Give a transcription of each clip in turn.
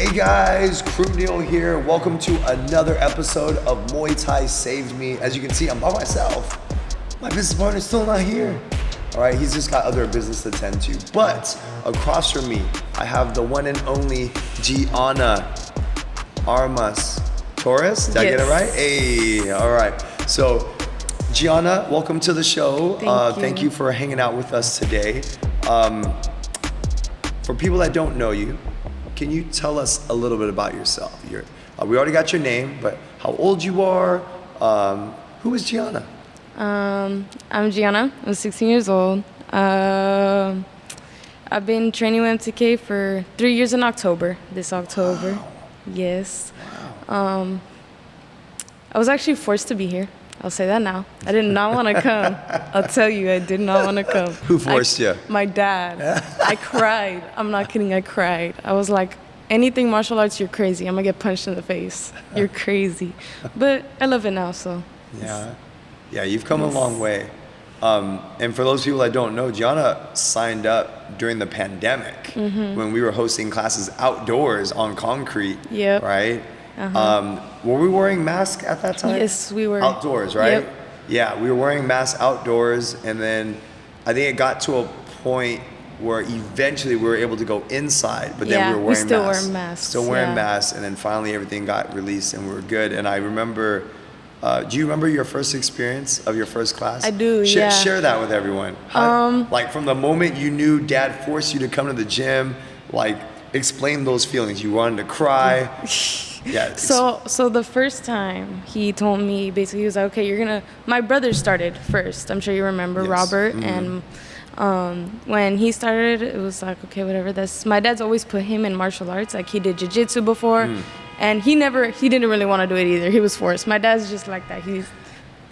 Hey guys, Kru Neil here. Welcome to another episode of Muay Thai Saved Me. As you can see, I'm by myself. My business partner's still not here. All right, he's just got other business to tend to. But across from me, I have the one and only Gianna Armas-Torres. Did I get it right? Hey, all right. So, Gianna, welcome to the show. Thank you for hanging out with us today. For people that don't know you, can you tell us a little bit about yourself? We already got your name, but how old you are? Who is Gianna? I'm Gianna. I'm 16 years old. I've been training with MTK for 3 years in October. This October. Wow. Yes. Wow. I was actually forced to be here. I'll say that now. I did not want to come. I'll tell you, I did not want to come. Who forced you? My dad. I cried. I'm not kidding. I cried. I was like, anything martial arts, you're crazy. I'm going to get punched in the face. You're crazy. But I love it now, so. Yeah, you've come a long way. And for those people that don't know, Gianna signed up during the pandemic when we were hosting classes outdoors on concrete, right? Were we wearing masks at that time? Yes, we were. Outdoors, right? Yep. Yeah, we were wearing masks outdoors, and then I think it got to a point where eventually we were able to go inside, but then we were wearing masks. Still wearing masks, and then finally everything got released and we were good. And I remember, do you remember your first experience of your first class? I do, Share that with everyone. Like from the moment you knew Dad forced you to come to the gym, like explain those feelings. You wanted to cry. Yeah. So the first time he told me, basically he was like, okay, my brother started first. I'm sure you remember Robert. And when he started, it was like, okay, whatever. My dad's always put him in martial arts. Like he did jiu-jitsu before. And he didn't really want to do it either. He was forced. My dad's just like that. He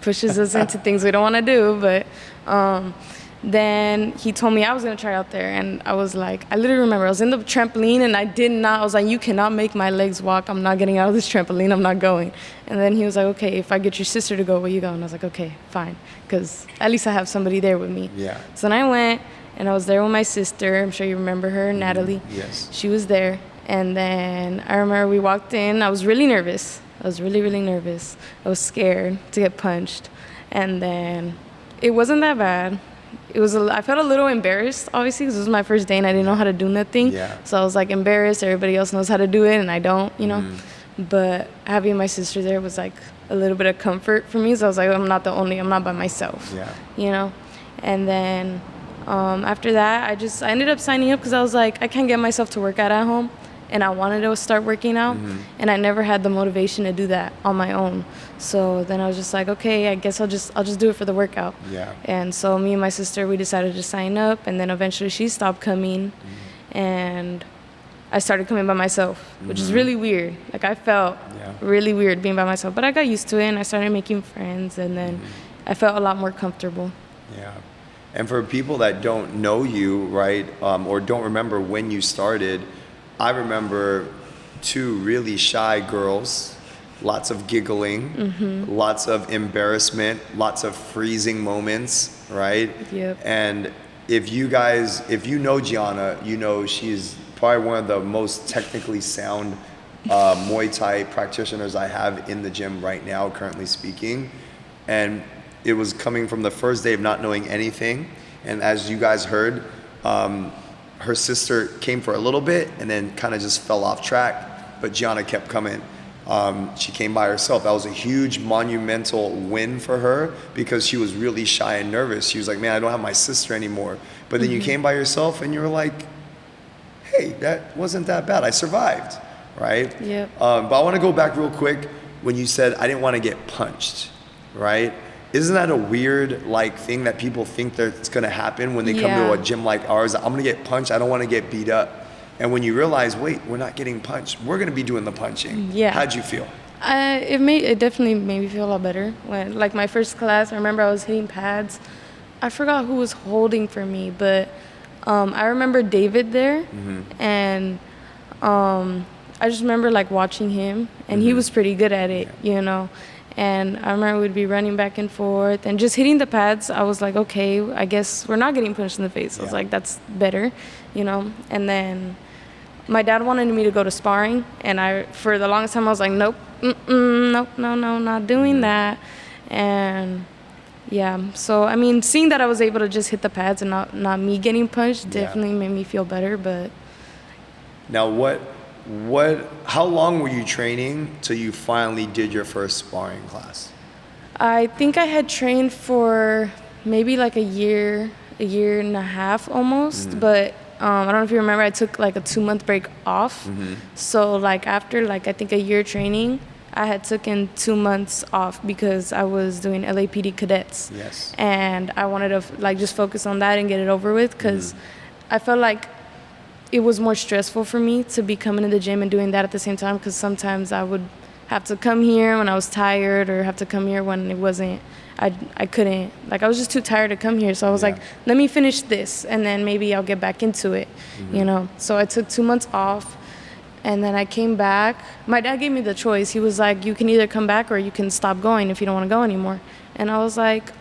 pushes us into things we don't want to do. But then he told me I was going to try out there. And I was like, I literally remember I was in the trampoline and I was like, you cannot make my legs walk. I'm not getting out of this trampoline. I'm not going. And then he was like, okay, if I get your sister to go, will you go? And I was like, okay, fine. Because at least I have somebody there with me. Yeah. So then I went and I was there with my sister. I'm sure you remember her, Natalie. Yes. She was there. And then I remember we walked in. I was really nervous. I was really, really nervous. I was scared to get punched. And then it wasn't that bad. I felt a little embarrassed, obviously, because it was my first day and I didn't know how to do nothing. Yeah. So I was like embarrassed. Everybody else knows how to do it and I don't, you know. But having my sister there was like a little bit of comfort for me. So I was like, I'm not by myself, you know. And then after that, I ended up signing up because I was like, I can't get myself to work out at home. And I wanted to start working out, and I never had the motivation to do that on my own. So then I was just like, okay, I guess I'll just do it for the workout. Yeah. And so me and my sister, we decided to sign up, and then eventually she stopped coming, and I started coming by myself, which is really weird. Like I felt really weird being by myself, but I got used to it, and I started making friends, and then I felt a lot more comfortable. Yeah. And for people that don't know you, right, or don't remember when you started, I remember two really shy girls, lots of giggling, lots of embarrassment, lots of freezing moments, right? Yep. And if you know Gianna, you know she's probably one of the most technically sound Muay Thai practitioners I have in the gym right now, currently speaking. And it was coming from the first day of not knowing anything. And as you guys heard, her sister came for a little bit and then kind of just fell off track, but Gianna kept coming. She came by herself. That was a huge monumental win for her because she was really shy and nervous. She was like, man, I don't have my sister anymore. But then you came by yourself and you were like, hey, that wasn't that bad. I survived, right? Yeah. But I want to go back real quick when you said I didn't want to get punched, right? Isn't that a weird thing that people think that's going to happen when they come to a gym like ours? I'm going to get punched. I don't want to get beat up. And when you realize, wait, we're not getting punched. We're going to be doing the punching. Yeah. How'd you feel? It definitely made me feel a lot better. When my first class, I remember I was hitting pads. I forgot who was holding for me, but I remember David there, and I just remember watching him, and he was pretty good at it, you know. And I remember we'd be running back and forth and just hitting the pads. I was like, okay, I guess we're not getting punched in the face. I was like, that's better, you know. And then my dad wanted me to go to sparring, and for the longest time I was like, nope, nope, no, not doing that. And yeah, so I mean, seeing that I was able to just hit the pads and not me getting punched definitely made me feel better. But now, how long were you training till you finally did your first sparring class? I think I had trained for maybe like a year and a half almost, but I don't know if you remember, I took like a 2-month break off. So like after like I think a year training, I had taken 2 months off because I was doing LAPD cadets. Yes. And I wanted to like just focus on that and get it over with, because I felt like it was more stressful for me to be coming to the gym and doing that at the same time, because sometimes I would have to come here when I was tired, or have to come here when it wasn't, I couldn't, like I was just too tired to come here. So I was like, let me finish this and then maybe I'll get back into it, you know? So I took 2 months off, and then I came back. My dad gave me the choice. He was like, you can either come back or you can stop going if you don't want to go anymore. And I was like,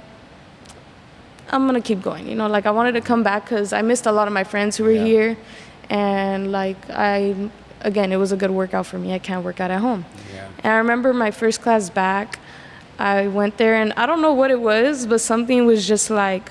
I'm going to keep going. You know, like I wanted to come back because I missed a lot of my friends who were here. And like again, it was a good workout for me. I can't work out at home. And I remember my first class back, I went there and I don't know what it was, but something was just like,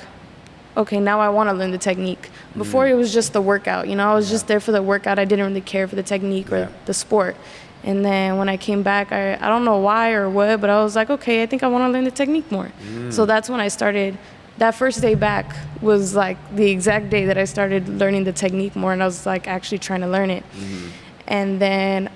okay, now I want to learn the technique. Before it was just the workout, you know, I was just there for the workout. I didn't really care for the technique or the sport. And then when I came back, I don't know why or what, but I was like, okay, I think I want to learn the technique more. So that's when I started. That first day back was like the exact day that I started learning the technique more, and I was like actually trying to learn it. And then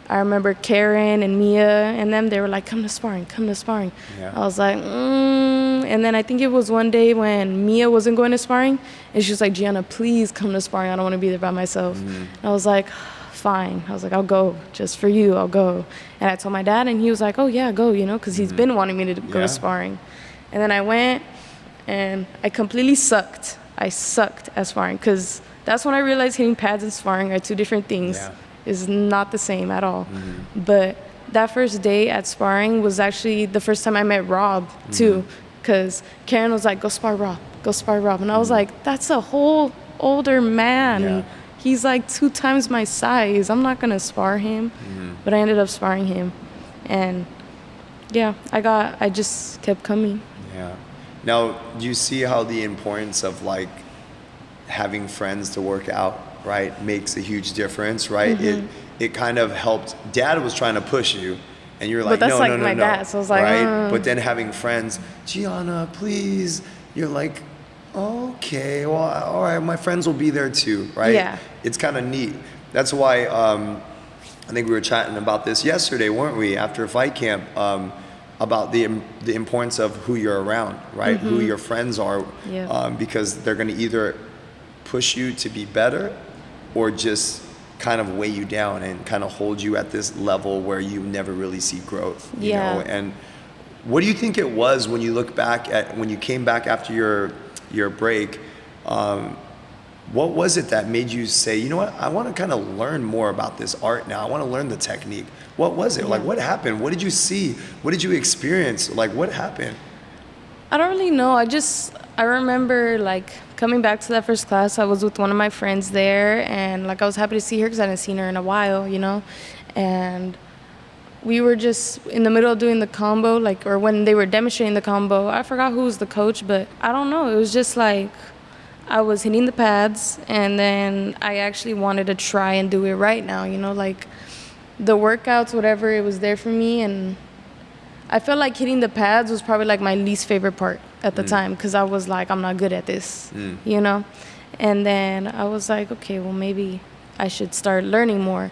I remember Karen and Mia and them, they were like, come to sparring. I was like, And then I think it was one day when Mia wasn't going to sparring, and she was like, Gianna, please come to sparring. I don't want to be there by myself. And I was like, fine. I was like, I'll go. Just for you, I'll go. And I told my dad, and he was like, oh, yeah, go, you know, because he's been wanting me to go to sparring. And then I went, and I completely sucked. I sucked at sparring, because that's when I realized hitting pads and sparring are two different things. It's not the same at all. But that first day at sparring was actually the first time I met Rob, too, because Karen was like, go spar Rob. And I was like, that's a whole older man. He's like 2 times my size. I'm not going to spar him. But I ended up sparring him. And, yeah, I just kept coming. Now, do you see how the importance of like having friends to work out, right, makes a huge difference, right? It kind of helped. Dad was trying to push you, and you're like, but that's no, like no, no, my no, dad, so I was like, right? But then having friends, Gianna, please, you're like, okay, well, all right, my friends will be there too, right? Yeah. It's kind of neat. That's why I think we were chatting about this yesterday, weren't we? After fight camp. About the importance of who you're around, right? Who your friends are, because they're going to either push you to be better or just kind of weigh you down and kind of hold you at this level where you never really see growth, you know? And what do you think it was when you look back at, when you came back after your break, what was it that made you say, you know what, I want to kind of learn more about this art now. I want to learn the technique. What was it? Like, what happened? What did you see? What did you experience? Like, what happened? I don't really know. I remember, like, coming back to that first class, I was with one of my friends there, and, like, I was happy to see her because I hadn't seen her in a while, you know? And we were just in the middle of doing the combo, like, or when they were demonstrating the combo. I forgot who was the coach, but I don't know. It was just, like, I was hitting the pads, and then I actually wanted to try and do it right now, you know? Like, the workouts, whatever, it was there for me, and I felt like hitting the pads was probably like my least favorite part at the time, because I was like, I'm not good at this, you know? And then I was like, okay, well, maybe I should start learning more.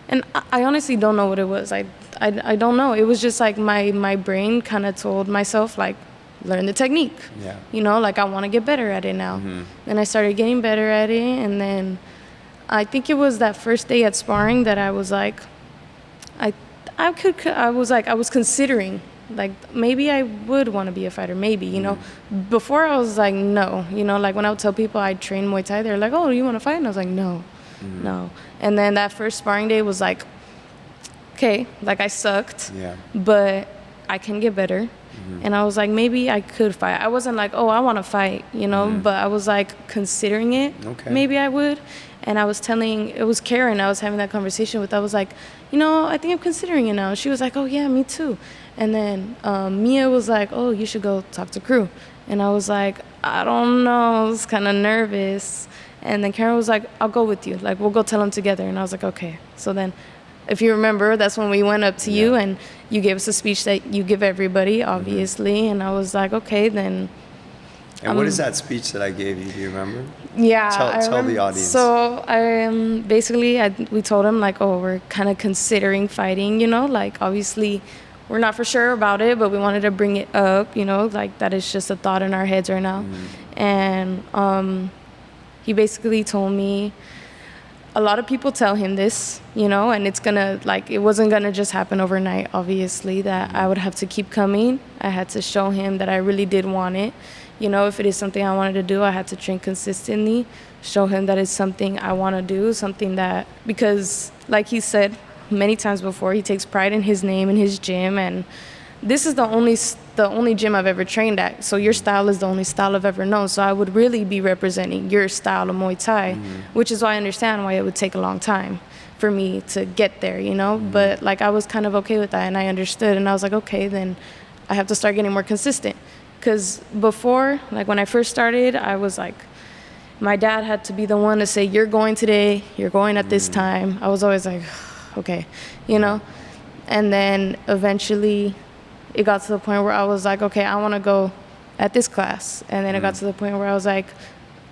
And I honestly don't know what it was. I don't know. It was just like my brain kind of told myself, like, learn the technique. You know, like, I want to get better at it now. And I started getting better at it, and then I think it was that first day at sparring that I was like, I was considering, like, maybe I would want to be a fighter, maybe, you know. Before I was like, no, you know, like when I would tell people I train Muay Thai, they're like, oh, you want to fight? And I was like, no. And then that first sparring day was like, okay, like, I sucked, but I can get better. And I was like, maybe I could fight. I wasn't like, oh, I want to fight, you know, but I was like considering it. Okay. Maybe I would. And I was it was Karen I was having that conversation with. I was like, you know, I think I'm considering it now. She was like, oh, yeah, me too. And then Mia was like, oh, you should go talk to Kru. And I was like, I don't know. I was kind of nervous. And then Karen was like, I'll go with you. Like, we'll go tell him together. And I was like, okay. So then, if you remember, that's when we went up to you and you gave us a speech that you give everybody, obviously. And I was like, okay, then. And what is that speech that I gave you? Do you remember? Yeah. Tell the audience. So basically, we told him, like, oh, we're kind of considering fighting, you know, like, obviously, we're not for sure about it, but we wanted to bring it up, you know, like, that is just a thought in our heads right now. And he basically told me, a lot of people tell him this, you know, and it's gonna, like, it wasn't gonna just happen overnight, obviously, that I would have to keep coming. I had to show him that I really did want it. You know, if it is something I wanted to do, I had to train consistently, show him that it's something I want to do, something that, because like he said many times before, he takes pride in his name and his gym, and this is the only gym I've ever trained at. So your style is the only style I've ever known. So I would really be representing your style of Muay Thai, which is why I understand why it would take a long time for me to get there, you know? But like, I was kind of okay with that, and I understood, and I was like, okay, then I have to start getting more consistent. Because before, like when I first started, I was like, my dad had to be the one to say, you're going today, you're going at this time. I was always like, okay, you know? And then eventually it got to the point where I was like, okay, I want to go at this class. And then it got to the point where I was like,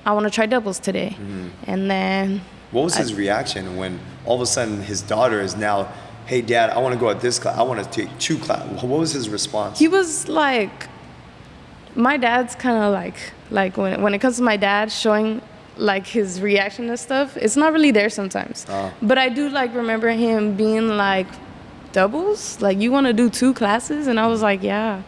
I want to try doubles today. And then... What was his reaction when all of a sudden his daughter is now, hey, Dad, I want to go at this class. I want to take 2 classes. What was his response? He was like... My dad's kind of like when it comes to my dad showing like his reaction to stuff, it's not really there sometimes. But I do like remember him being like, doubles? Like, you want to do 2 classes? And I was like, yeah.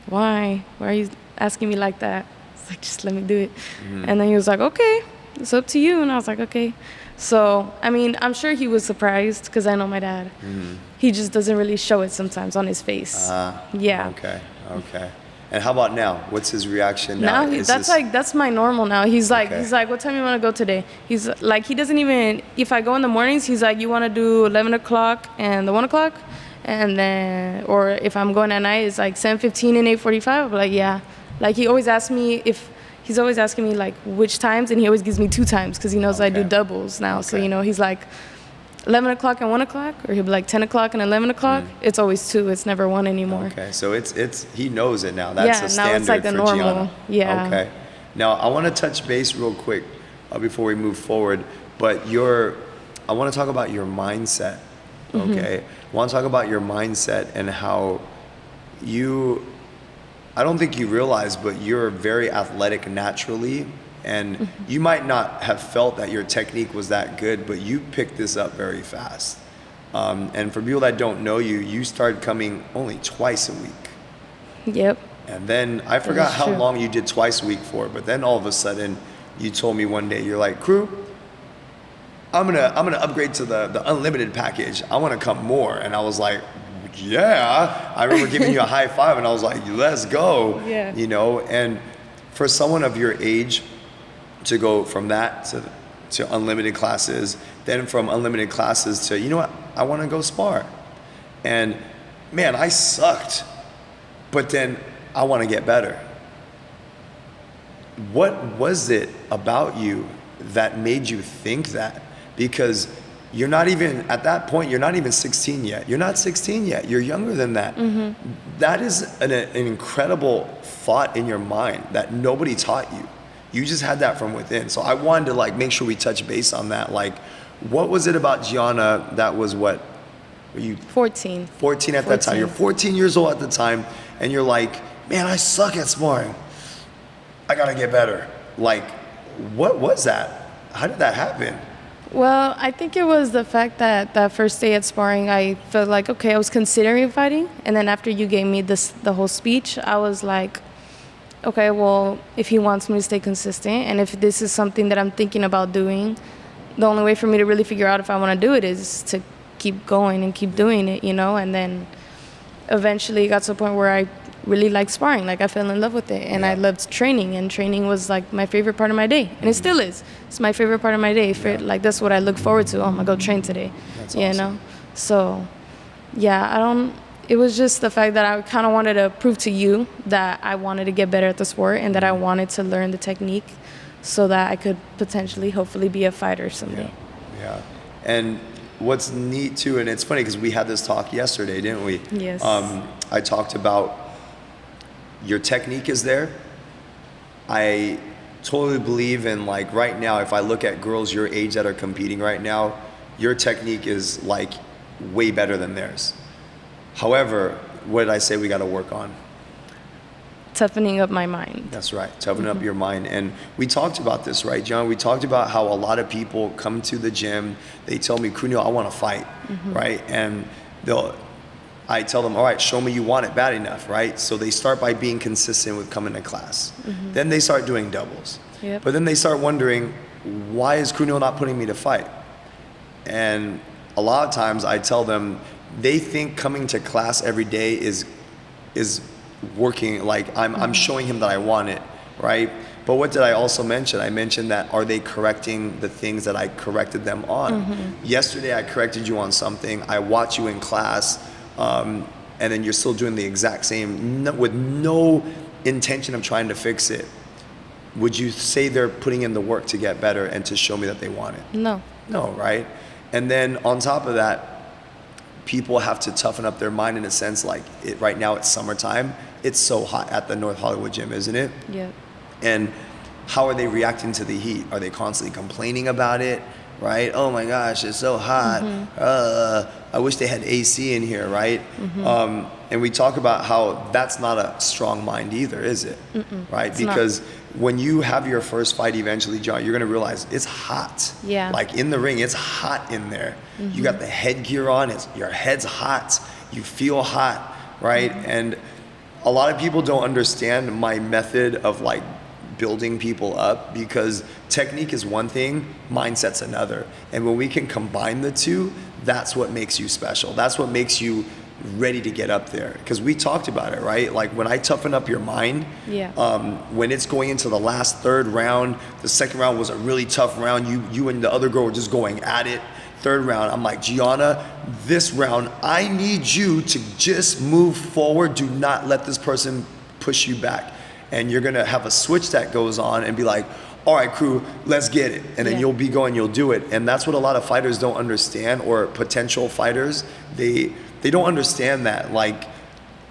Why? Why are you asking me like that? It's like, just let me do it. And then he was like, okay, it's up to you. And I was like, okay. So, I mean, I'm sure he was surprised because I know my dad. He just doesn't really show it sometimes on his face. Yeah. Okay. And how about now? What's his reaction now? That's my normal now. He's like, what time you want to go today? He's like, he doesn't even, if I go in the mornings, he's like, you want to do 11 o'clock and the 1 o'clock? And then, or if I'm going at night, it's like 7:15 and 8:45. I'm like, yeah. Like, he always asks me he's always asking me like which times, and he always gives me 2 times because he knows I do doubles now. So, you know, he's like, 11 o'clock and 1 o'clock, or he'll be like 10 o'clock and 11 o'clock. It's always 2. It's never 1 anymore. Okay, so it's he knows it now. That's a standard now it's like the for normal. Gianna. Yeah. Okay. Now I want to touch base real quick before we move forward. But I want to talk about your mindset. Okay. I want to talk about your mindset and how I don't think you realize, but you're very athletic naturally. And you might not have felt that your technique was that good, but you picked this up very fast. And for people that don't know you, you started coming only twice a week. Yep. And then I forgot how long you did twice a week for, but then all of a sudden you told me one day, you're like, Kru, I'm gonna upgrade to the unlimited package. I want to come more. And I was like, yeah. I remember giving you a high five, and I was like, let's go. Yeah. You know, and for someone of your age, to go from that to unlimited classes, then from unlimited classes to, you know what, I want to go spar. And man, I sucked, but then I want to get better. What was it about you that made you think that? Because you're not even, at that point, you're not even 16 yet. You're not 16 yet. You're younger than that. That is an incredible thought in your mind that nobody taught you. You just had that from within. So I wanted to like make sure we touch base on that. Like, what was it about Gianna that was what? Were you 14? 14 at that time. You're 14 years old at the time, and you're like, man, I suck at sparring. I gotta get better. Like, what was that? How did that happen? Well, I think it was the fact that that first day at sparring, I felt like, okay, I was considering fighting. And then after you gave me the whole speech, I was like, okay, well, if he wants me to stay consistent, and if this is something that I'm thinking about doing, the only way for me to really figure out if I want to do it is to keep going and keep doing it, you know? And then eventually it got to a point where I really liked sparring. Like I fell in love with it, and I loved training, and training was like my favorite part of my day, and it still is. It's my favorite part of my day. Like that's what I look forward to. Oh, I'm gonna go train today. That's you awesome. know, so yeah, it was just the fact that I kind of wanted to prove to you that I wanted to get better at the sport and that I wanted to learn the technique so that I could potentially, hopefully, be a fighter someday. Yeah. And what's neat too, and it's funny because we had this talk yesterday, didn't we? Yes. I talked about your technique is there. I totally believe in, like, right now, if I look at girls your age that are competing right now, your technique is like way better than theirs. However, what did I say we got to work on? Toughening up my mind. That's right, toughening up your mind. And we talked about this, right, John? We talked about how a lot of people come to the gym, they tell me, Kru Neil, I want to fight, right? And I tell them, all right, show me you want it bad enough, right? So they start by being consistent with coming to class. Then they start doing doubles. Yep. But then they start wondering, why is Kru Neil not putting me to fight? And a lot of times I tell them, they think coming to class every day is working, like I'm showing him that I want it, right? But what did I also mention? I mentioned that, are they correcting the things that I corrected them on? Yesterday I corrected you on something, I watch you in class, and then you're still doing the exact same, with no intention of trying to fix it. Would you say they're putting in the work to get better and to show me that they want it? No. No, right? And then on top of that, people have to toughen up their mind in a sense, like right now it's summertime. It's so hot at the North Hollywood gym, isn't it? Yeah. And how are they reacting to the heat? Are they constantly complaining about it, right? Oh my gosh, it's so hot. I wish they had AC in here, right? And we talk about how that's not a strong mind either, is it? Right? It's because when you have your first fight eventually, John, you're gonna realize it's hot. Yeah. Like in the ring, it's hot in there. You got the headgear on, your head's hot, you feel hot, right? And a lot of people don't understand my method of like building people up, because technique is one thing, mindset's another. And when we can combine the two, that's what makes you special. That's what makes you ready to get up there. Because we talked about it, right? Like when I toughen up your mind, when it's going into the last third round, the second round was a really tough round. You and the other girl were just going at it. Third round, I'm like, Gianna, this round, I need you to just move forward. Do not let this person push you back. And you're gonna have a switch that goes on and be like, all right, Kru, let's get it. And then you'll be going, you'll do it. And that's what a lot of fighters don't understand, or potential fighters. They don't understand that. Like,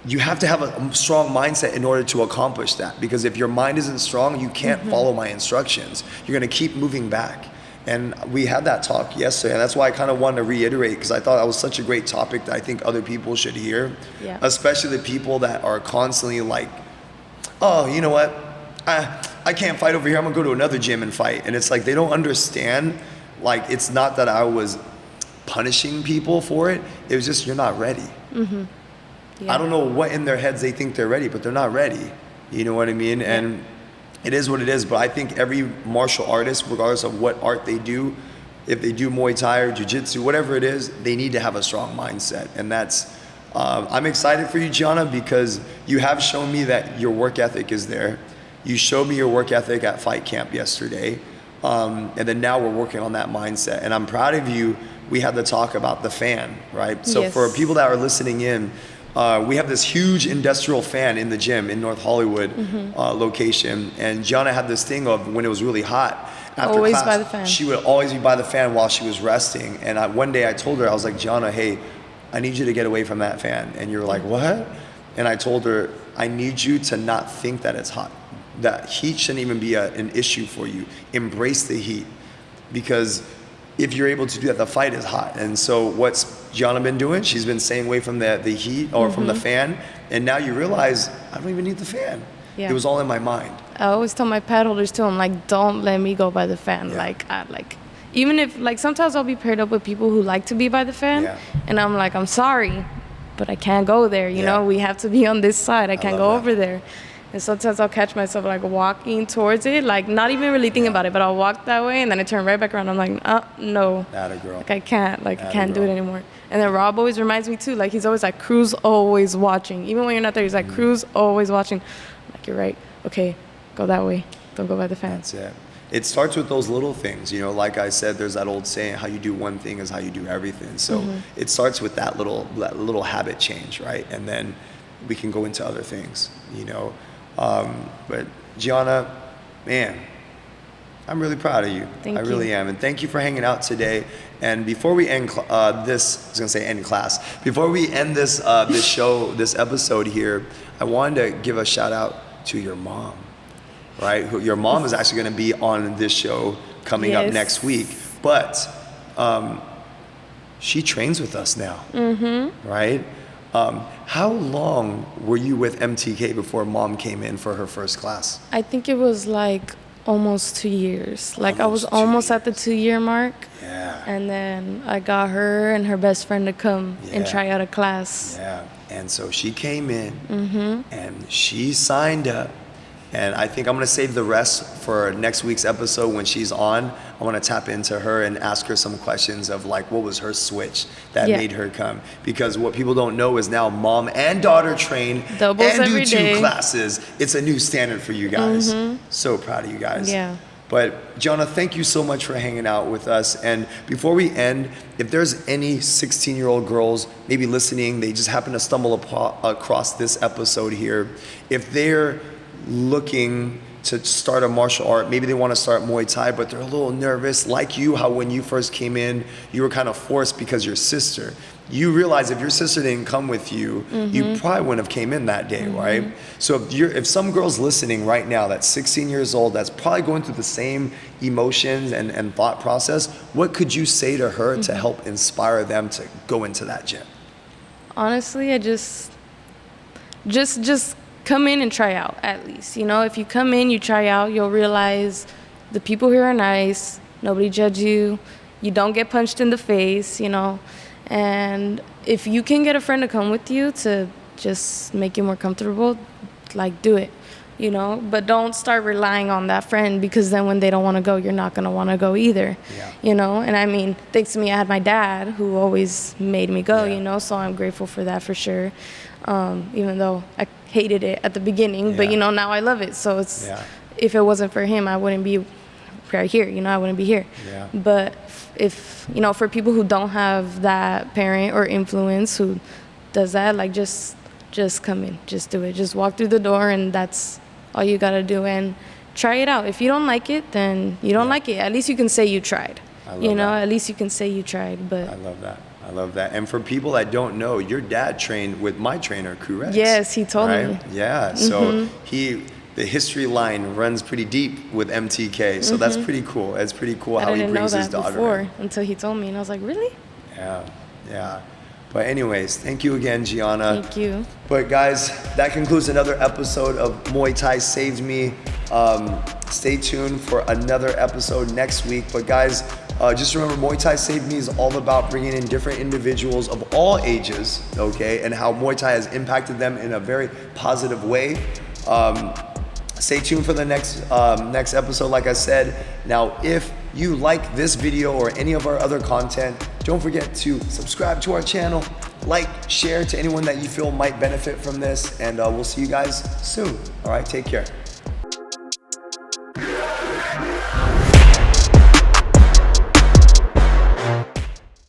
you have to have a strong mindset in order to accomplish that. Because if your mind isn't strong, you can't follow my instructions. You're gonna keep moving back. And we had that talk yesterday, and that's why I kind of wanted to reiterate, because I thought that was such a great topic that I think other people should hear, especially the people that are constantly like, oh, you know what, I can't fight over here, I'm gonna go to another gym and fight. And it's like, they don't understand, like, it's not that I was punishing people for it, it was just, you're not ready. I don't know what in their heads they think they're ready, but they're not ready. You know what I mean? And it is what it is, but I think every martial artist, regardless of what art they do, if they do Muay Thai or Jiu-Jitsu, whatever it is, they need to have a strong mindset. And that's, I'm excited for you, Gianna, because you have shown me that your work ethic is there. You showed me your work ethic at fight camp yesterday. And then now we're working on that mindset. And I'm proud of you. We had the talk about the fan, right? So for people that are listening in, we have this huge industrial fan in the gym in North Hollywood location, and Gianna had this thing of when it was really hot, after always class, by the fan. she would always be by the fan while she was resting. And one day I told her, I was like, Gianna, hey, I need you to get away from that fan. And you're like, what? And I told her, I need you to not think that it's hot. That heat shouldn't even be an issue for you. Embrace the heat, because if you're able to do that, the fight is hot. And so what's Gianna been doing? She's been staying away from the heat or from the fan. And now you realize, I don't even need the fan. It was all in my mind. I always tell my pad holders too, I'm like, don't let me go by the fan. Even if, like, sometimes I'll be paired up with people who like to be by the fan. And I'm like, I'm sorry, but I can't go there. You know, we have to be on this side. I can't go over there. And sometimes I'll catch myself like walking towards it, like not even really thinking about it, but I'll walk that way and then I turn right back around. I'm like, no. Atta girl. Like I can't do girl. it anymore. And then Rob always reminds me too, like he's always like, Kru's always watching. Even when you're not there, he's like, Kru's always watching. I'm like, you're right. Okay, go that way. Don't go by the fence. That's it. It starts with those little things, you know, like I said, there's that old saying, how you do one thing is how you do everything. So it starts with that little habit change, right? And then we can go into other things, you know. But Gianna, man, I'm really proud of you. Thank I really am. And thank you for hanging out today. And before we end end class. Before we end this this episode here, I wanted to give a shout out to your mom. Right? Your mom is actually going to be on this show coming up next week. But she trains with us now, right? How long were you with MTK before mom came in for her first class? I think it was like almost 2 years. Like I was almost at the 2-year mark. Yeah. And then I got her and her best friend to come and try out a class. Yeah. And so she came in and she signed up. And I think I'm going to save the rest for next week's episode when she's on. I want to tap into her and ask her some questions of like, what was her switch that made her come? Because what people don't know is now mom and daughter train Doubles and do every 2 day. classes. It's a new standard for you guys. So proud of you guys. Yeah. But Gianna, thank you so much for hanging out with us. And before we end, if there's any 16-year-old girls maybe listening, they just happen to stumble across this episode here. If they're looking to start a martial art, maybe they want to start Muay Thai, but they're a little nervous, like you, how when you first came in, you were kind of forced because your sister. You realize if your sister didn't come with you, you probably wouldn't have came in that day, right? So if some girl's listening right now that's 16 years old, that's probably going through the same emotions and thought process, what could you say to her to help inspire them to go into that gym? Honestly, I just come in and try out at least. You know, if you come in, you try out, you'll realize the people here are nice, nobody judge you, you don't get punched in the face, you know. And if you can get a friend to come with you to just make you more comfortable, like do it, you know. But don't start relying on that friend, because then when they don't want to go, you're not going to want to go either, you know. And I mean, thanks to me, I had my dad who always made me go, you know, so I'm grateful for that for sure. Even though I hated it at the beginning, but you know, now I love it. So it's, if it wasn't for him, I wouldn't be right here, you know, I wouldn't be here. But if, you know, for people who don't have that parent or influence who does that, like just come in, just do it. Just walk through the door, and that's all you got to do, and try it out. If you don't like it, then you don't like it. At least you can say you tried. You know, at least you can say you tried. But I love that. I love that. And for people that don't know, your dad trained with my trainer, Kru Neil. Yes, he told me. Yeah, so the history line runs pretty deep with MTK, so that's pretty cool. It's pretty cool how he brings his daughter in. I didn't know that before until he told me, and I was like, really? Yeah. But anyways, thank you again, Gianna. Thank you. But guys, that concludes another episode of Muay Thai Saved Me. Stay tuned for another episode next week. But guys, just remember, Muay Thai Saved Me is all about bringing in different individuals of all ages, okay, and how Muay Thai has impacted them in a very positive way. Stay tuned for the next episode, like I said. Now, if you like this video or any of our other content, don't forget to subscribe to our channel, like, share to anyone that you feel might benefit from this, and we'll see you guys soon. All right, take care.